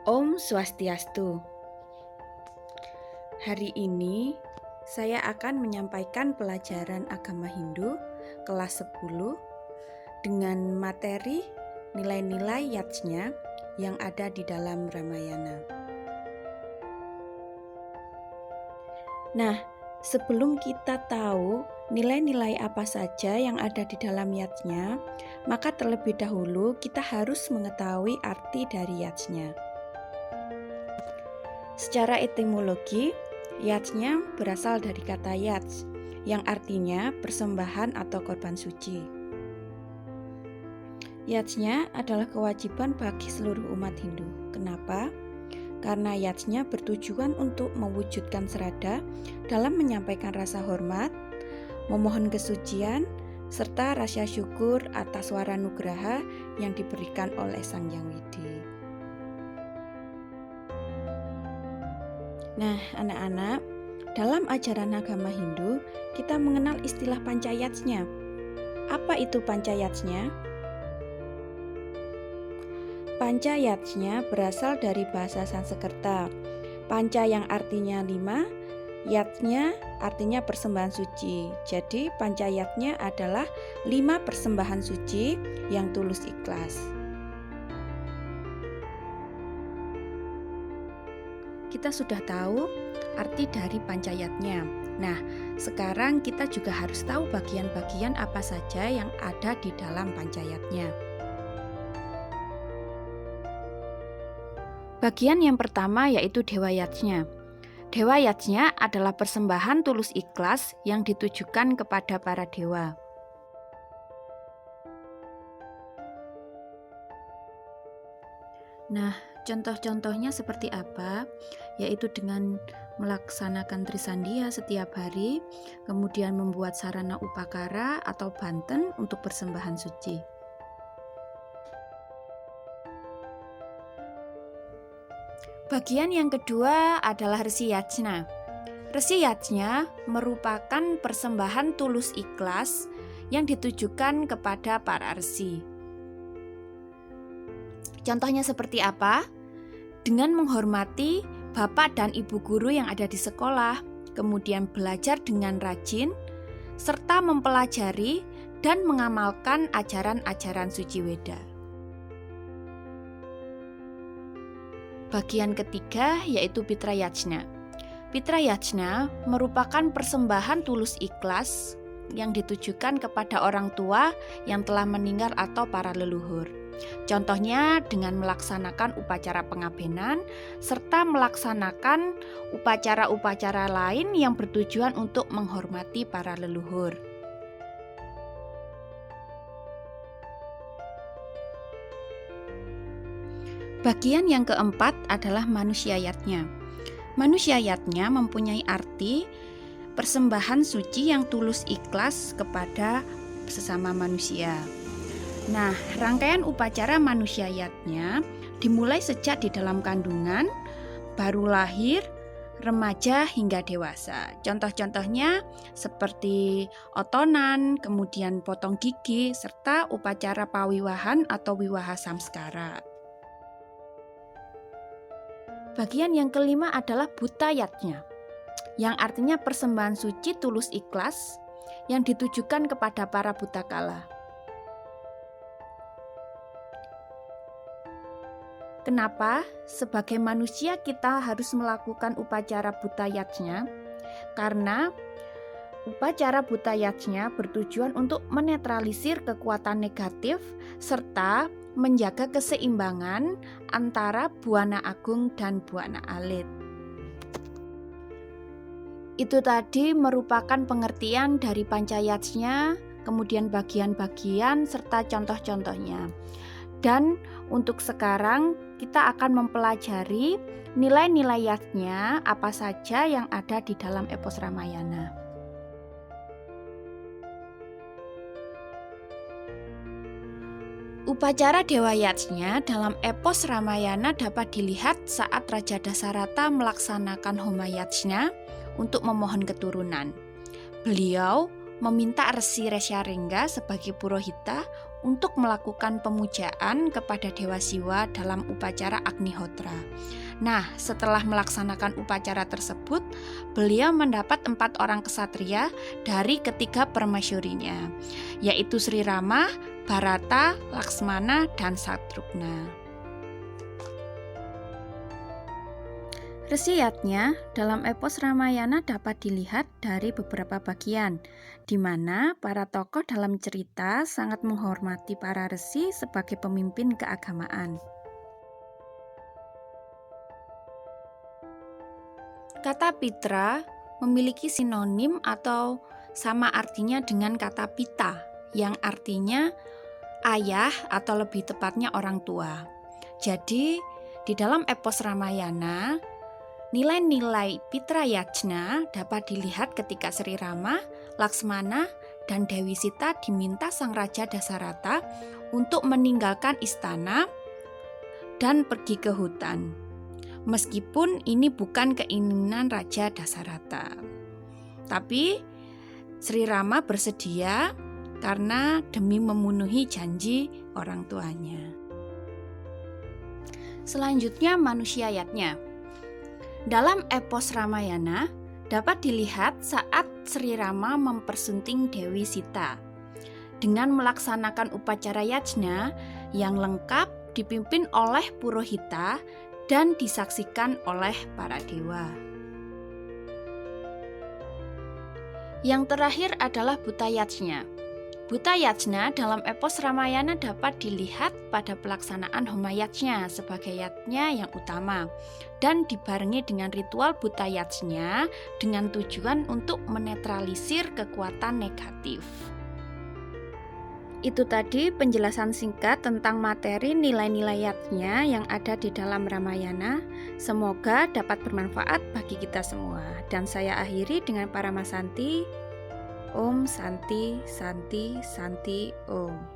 Om Swastiastu. Hari ini saya akan menyampaikan pelajaran agama Hindu kelas 10 dengan materi nilai-nilai yajna yang ada di dalam Ramayana. Nah, sebelum kita tahu nilai-nilai apa saja yang ada di dalam yajna, maka terlebih dahulu kita harus mengetahui arti dari yajna. Secara etimologi, yajna berasal dari kata yaj, yang artinya persembahan atau korban suci. Yajna adalah kewajiban bagi seluruh umat Hindu. Kenapa? Karena yajna bertujuan untuk mewujudkan serada dalam menyampaikan rasa hormat, memohon kesucian, serta rasa syukur atas wara nugraha yang diberikan oleh Sang Hyang Widi. Nah, anak-anak, dalam ajaran agama Hindu, kita mengenal istilah pancayajna. Apa itu pancayajna? Pancayajna berasal dari bahasa Sanskerta. Panca yang artinya 5, yajna artinya persembahan suci. Jadi, pancayajna adalah 5 persembahan suci yang tulus ikhlas. Kita sudah tahu arti dari pancayatnya. Nah, sekarang kita juga harus tahu bagian-bagian apa saja yang ada di dalam pancayatnya. Bagian yang pertama yaitu Dewa Yajna. Dewa Yajna adalah persembahan tulus ikhlas yang ditujukan kepada para dewa. Nah, contoh-contohnya seperti apa? Yaitu dengan melaksanakan Trisandiya setiap hari, kemudian membuat sarana upakara atau banten untuk persembahan suci. Bagian yang kedua adalah Resi Yajna. Resi Yajna merupakan persembahan tulus ikhlas yang ditujukan kepada para resi. Contohnya seperti apa? Dengan menghormati bapak dan ibu guru yang ada di sekolah, kemudian belajar dengan rajin, serta mempelajari dan mengamalkan ajaran-ajaran suci Weda. Bagian ketiga yaitu Pitra Yajna. Pitra Yajna merupakan persembahan tulus ikhlas yang ditujukan kepada orang tua yang telah meninggal atau para leluhur. Contohnya dengan melaksanakan upacara pengabenan serta melaksanakan upacara-upacara lain yang bertujuan untuk menghormati para leluhur. Bagian yang keempat adalah Manusia Yajna. Manusia Yajna mempunyai arti persembahan suci yang tulus ikhlas kepada sesama manusia. Nah, rangkaian upacara Manusia Yajna dimulai sejak di dalam kandungan, baru lahir, remaja hingga dewasa. Contoh-contohnya seperti otonan, kemudian potong gigi, serta upacara pawiwahan atau wiwaha samskara. Bagian yang kelima adalah Bhuta Yajna, yang artinya persembahan suci tulus ikhlas yang ditujukan kepada para butakala. Kenapa? Sebagai manusia kita harus melakukan upacara Bhuta Yajna karena upacara Bhuta Yajna bertujuan untuk menetralisir kekuatan negatif serta menjaga keseimbangan antara buana agung dan buana alit. Itu tadi merupakan pengertian dari pancayajna, kemudian bagian-bagian serta contoh-contohnya. Dan untuk sekarang kita akan mempelajari nilai-nilai yajna apa saja yang ada di dalam epos Ramayana. Upacara Dewa Yajna dalam epos Ramayana dapat dilihat saat Raja Dasarata melaksanakan Homa Yajna untuk memohon keturunan. Beliau meminta Resi Resharengga sebagai Purohita untuk melakukan pemujaan kepada Dewa Siwa dalam upacara Agnihotra. Nah, setelah melaksanakan upacara tersebut, beliau mendapat 4 orang kesatria dari ketiga permaisurinya, yaitu Sri Rama, Bharata, Laksmana, dan Satrugna. Resiyatnya dalam epos Ramayana dapat dilihat dari beberapa bagian, di mana para tokoh dalam cerita sangat menghormati para resi sebagai pemimpin keagamaan. Kata Pitra memiliki sinonim atau sama artinya dengan kata Pita, yang artinya ayah atau lebih tepatnya orang tua. Jadi, di dalam epos Ramayana, nilai-nilai Pitra Yajna dapat dilihat ketika Sri Rama, Laksmana, dan Dewi Sita diminta Sang Raja Dasarata untuk meninggalkan istana dan pergi ke hutan. Meskipun ini bukan keinginan Raja Dasarata, tapi Sri Rama bersedia karena demi memenuhi janji orang tuanya. Selanjutnya manusiayatnya. Dalam epos Ramayana dapat dilihat saat Sri Rama mempersunting Dewi Sita dengan melaksanakan upacara yajna yang lengkap dipimpin oleh Purohita dan disaksikan oleh para dewa. Yang terakhir adalah Bhutayajna. Bhutayajna dalam epos Ramayana dapat dilihat pada pelaksanaan Homayajna sebagai yajna yang utama dan dibarengi dengan ritual Bhutayajna dengan tujuan untuk menetralisir kekuatan negatif. Itu tadi penjelasan singkat tentang materi nilai-nilai yajna yang ada di dalam Ramayana. Semoga dapat bermanfaat bagi kita semua. Dan saya akhiri dengan Paramasanti. Om Santi Santi Santi Om.